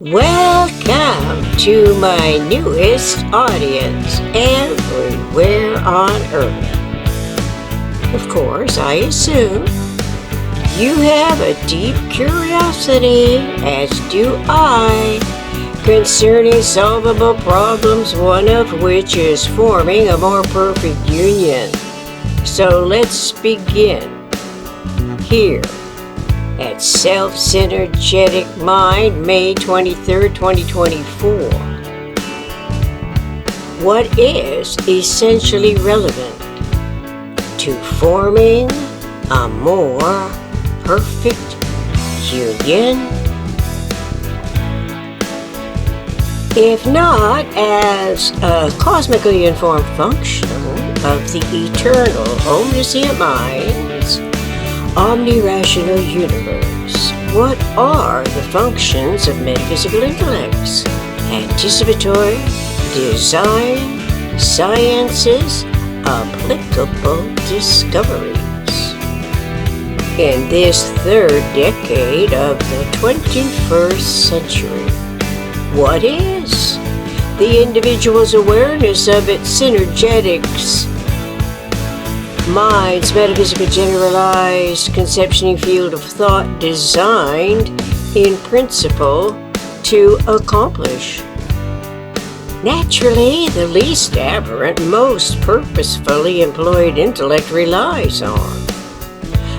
Welcome to my newest audience everywhere on Earth. Of course, I assume you have a deep curiosity, as do I, concerning solvable problems, one of which is forming a more perfect union. So let's begin here at Self-Synergetic Mind, May 23rd, 2024. What is essentially relevant to forming a more perfect union? If not as a cosmically informed function of the Eternal Omniscient Mind's omnirational universe, what are the functions of metaphysical intellects, anticipatory, design, sciences, applicable discoveries? In this third decade of the 21st century, what is the individual's awareness of its synergetics, mind's metaphysical generalized conceptioning field of thought designed in principle to accomplish? Naturally, the least aberrant, most purposefully employed intellect relies on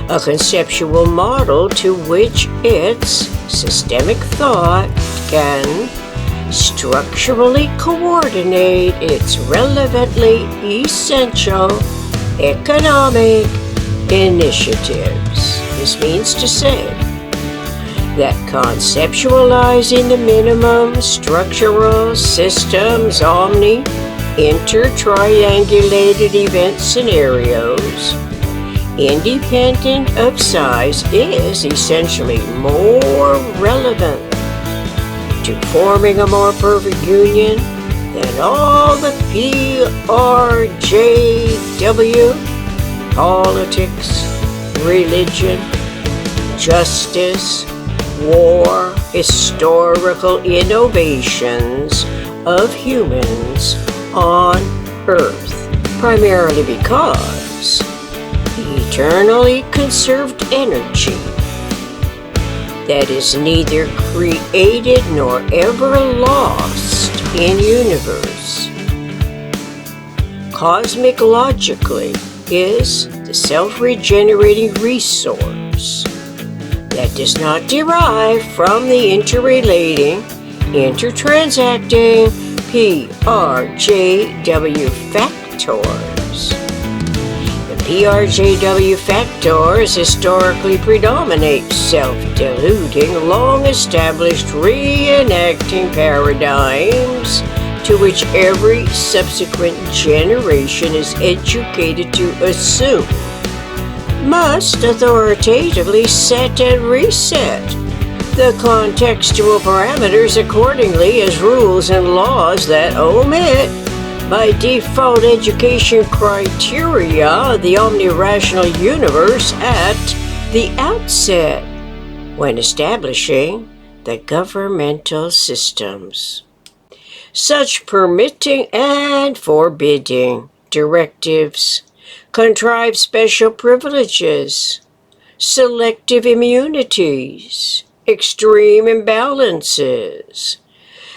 a conceptual model to which its systemic thought can structurally coordinate its relevantly essential economic initiatives. This means to say that conceptualizing the minimum structural systems, intertriangulated event scenarios, independent of size, is essentially more relevant to forming a more perfect union than all the PRJW, politics, religion, justice, war, historical innovations of humans on Earth, primarily because the eternally conserved energy that is neither created nor ever lost in universe, cosmically is the self-regenerating resource that does not derive from the interrelating, intertransacting PRJW factors. The PRJW factors historically predominate self-deluding, long-established reenacting paradigms to which every subsequent generation is educated to assume must authoritatively set and reset the contextual parameters accordingly as rules and laws that omit by default education criteria the omnirational universe at the outset when establishing the governmental systems. Such permitting and forbidding directives contrive special privileges, selective immunities, extreme imbalances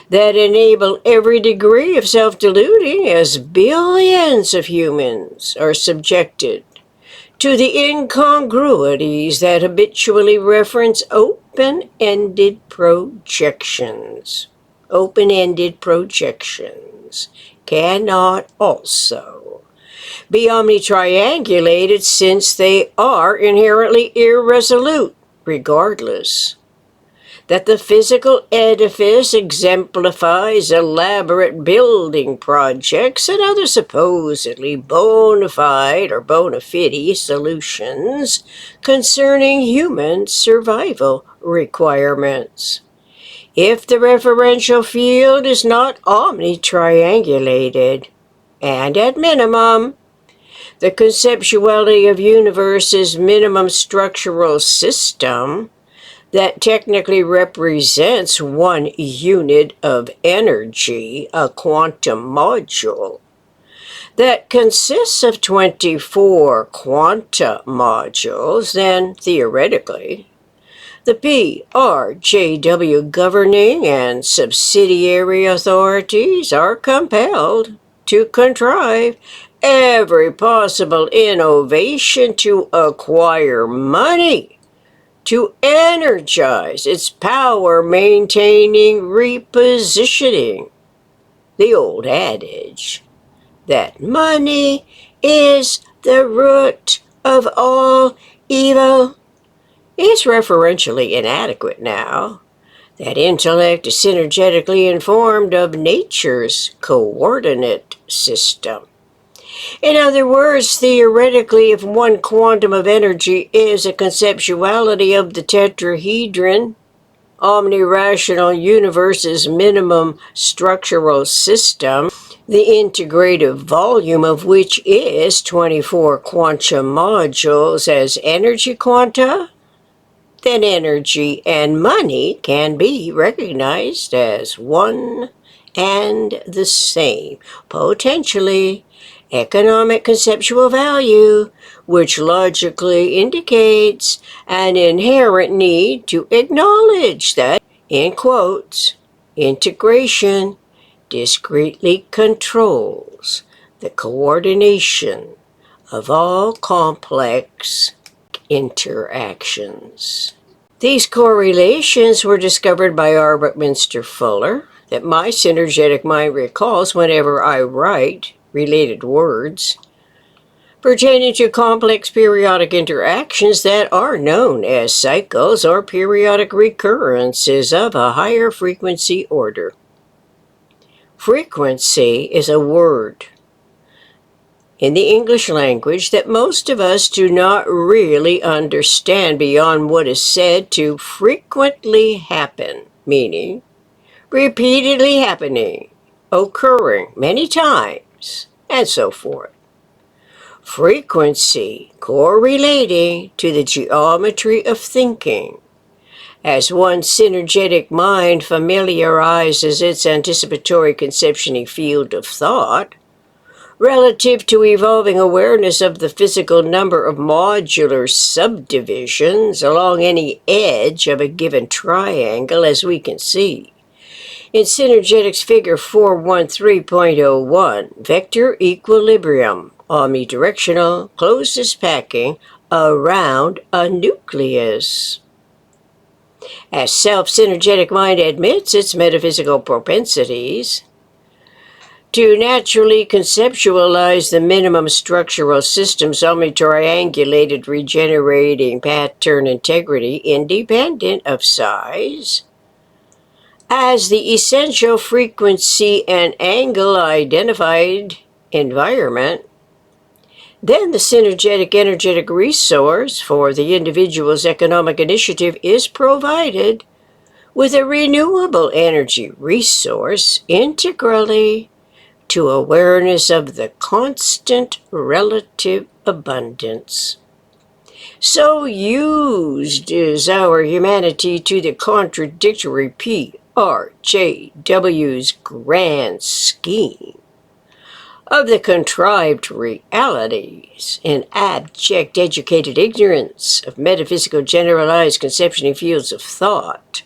that enable every degree of self-deluding as billions of humans are subjected to the incongruities that habitually reference open-ended projections. Open-ended projections cannot also be omnitriangulated since they are inherently irresolute, regardless that the physical edifice exemplifies elaborate building projects and other supposedly bona fide or bona fide solutions concerning human survival requirements. If the referential field is not omnitriangulated, and at minimum, the conceptuality of universe's minimum structural system that technically represents one unit of energy, a quantum module, that consists of 24 quanta modules, then theoretically, the PRJW governing and subsidiary authorities are compelled to contrive every possible innovation to acquire money to energize its power-maintaining repositioning. The old adage that money is the root of all evil is referentially inadequate now that intellect is synergetically informed of nature's coordinate system. In other words, theoretically, if one quantum of energy is a conceptuality of the tetrahedron, omnirational universe's minimum structural system, the integrative volume of which is 24 quantum modules as energy quanta, then energy and money can be recognized as one and the same, potentially economic conceptual value, which logically indicates an inherent need to acknowledge that, in quotes, integration discretely controls the coordination of all complex interactions. These correlations were discovered by R. Buckminster Fuller, that my synergetic mind recalls whenever I write related words pertaining to complex periodic interactions that are known as cycles or periodic recurrences of a higher frequency order. Frequency is a word in the English language that most of us do not really understand beyond what is said to frequently happen, meaning repeatedly happening, occurring many times, and so forth. Frequency correlating to the geometry of thinking. As one's synergetic mind familiarizes its anticipatory conception field of thought, relative to evolving awareness of the physical number of modular subdivisions along any edge of a given triangle, as we can see. In Synergetics Figure 413.01, vector equilibrium, omnidirectional, closest packing around a nucleus. As self-synergetic mind admits its metaphysical propensities, to naturally conceptualize the minimum structural system's omnitriangulated regenerating pattern integrity independent of size, as the essential frequency and angle identified environment, then the synergetic energetic resource for the individual's economic initiative is provided with a renewable energy resource integrally to awareness of the constant relative abundance. So used is our humanity to the contradictory PRJW's grand scheme of the contrived realities in abject educated ignorance of metaphysical generalized conception fields of thought,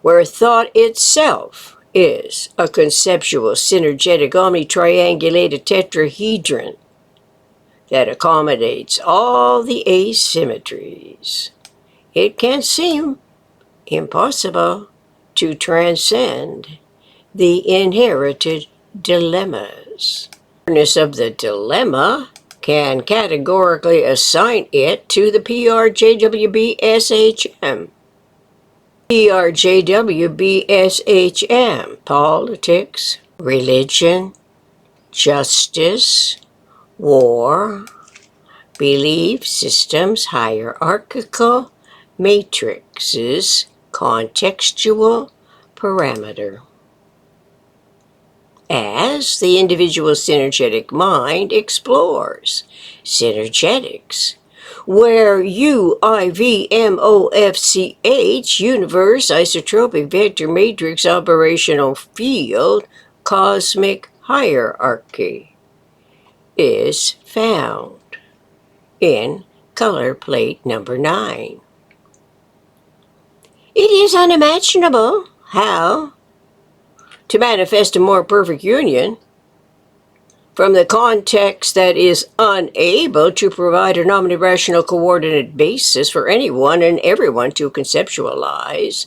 where thought itself is a conceptual synergetic omnitriangulated tetrahedron that accommodates all the asymmetries. It can seem impossible to transcend the inherited dilemmas. Awareness of the dilemma can categorically assign it to the PRJWBSHM. PRJWBSHM, politics, religion, justice, war, belief systems, hierarchical matrices, contextual parameter. As the individual synergetic mind explores synergetics where UIVMOFCH, universe, isotropic vector matrix operational field, cosmic hierarchy, is found in color plate number 9. It is unimaginable how to manifest a more perfect union from the context that is unable to provide an omnirational coordinate basis for anyone and everyone to conceptualize,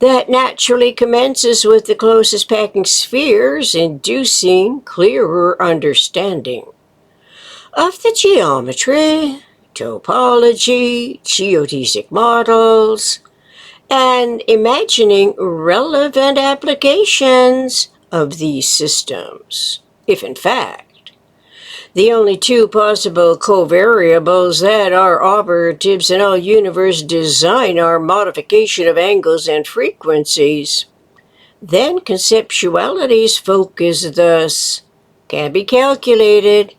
that naturally commences with the closest packing spheres, inducing clearer understanding of the geometry, topology, geodesic models, and imagining relevant applications of these systems. If in fact, the only two possible covariables that are operatives in all universe design are modification of angles and frequencies, then conceptuality's focus thus can be calculated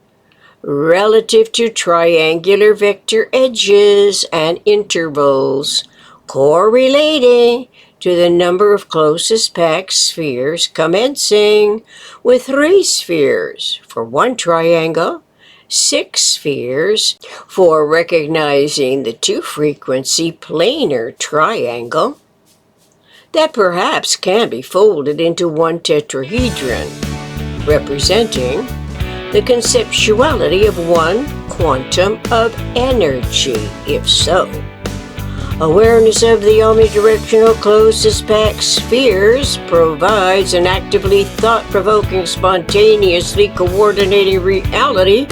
relative to triangular vector edges and intervals correlating to the number of closest packed spheres, commencing with 3 spheres for one triangle, 6 spheres for recognizing the 2-frequency planar triangle that perhaps can be folded into one tetrahedron, representing the conceptuality of one quantum of energy. If so, awareness of the omnidirectional closest packed spheres provides an actively thought-provoking, spontaneously coordinating reality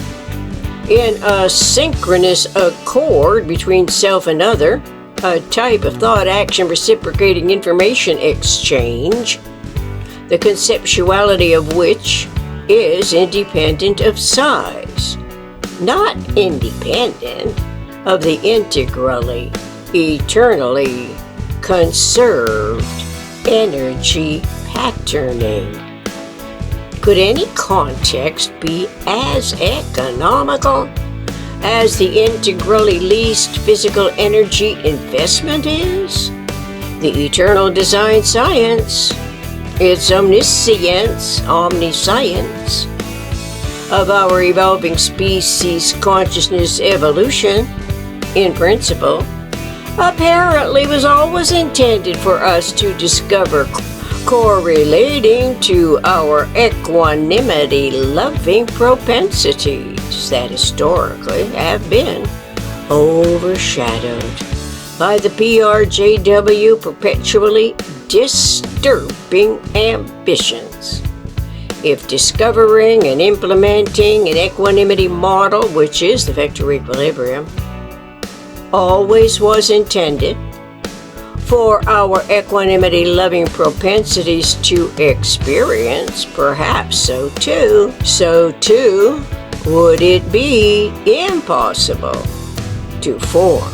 in a synchronous accord between self and other, a type of thought-action reciprocating information exchange, the conceptuality of which is independent of size, not independent of the integrally, eternally conserved energy patterning. Could any context be as economical as the integrally least physical energy investment is? The eternal design science, its omniscience, omniscience, of our evolving species consciousness evolution, in principle, apparently was always intended for us to discover, correlating to our equanimity-loving propensities that historically have been overshadowed by the PRJW perpetually disturbing ambitions. If discovering and implementing an equanimity model, which is the vector equilibrium, always was intended for our equanimity-loving propensities to experience, perhaps so too would it be impossible to form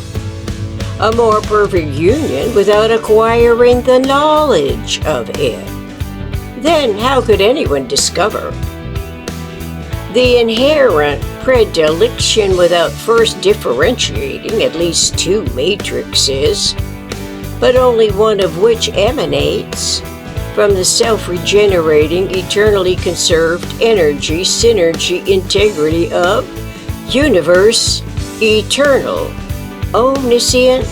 a more perfect union without acquiring the knowledge of it. Then how could anyone discover the inherent predilection without first differentiating at least 2 matrices, but only one of which emanates from the self-regenerating, eternally conserved energy, synergy, integrity of universe, eternal, omniscient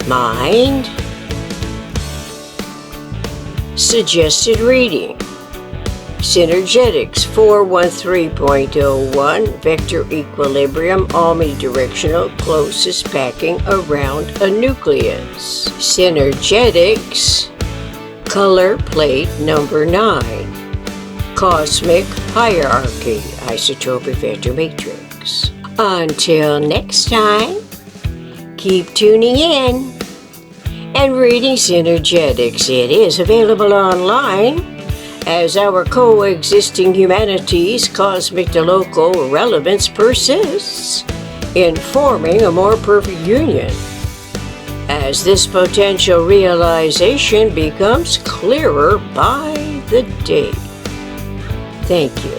mind? Suggested reading: Synergetics 413.01, Vector Equilibrium, Omnidirectional, Closest Packing Around a Nucleus. Synergetics, Color Plate number 9, Cosmic Hierarchy, Isotropic Vector Matrix. Until next time, keep tuning in and reading Synergetics. It is available online as our coexisting humanities' cosmic to local relevance persists in forming a more perfect union, as this potential realization becomes clearer by the day. Thank you.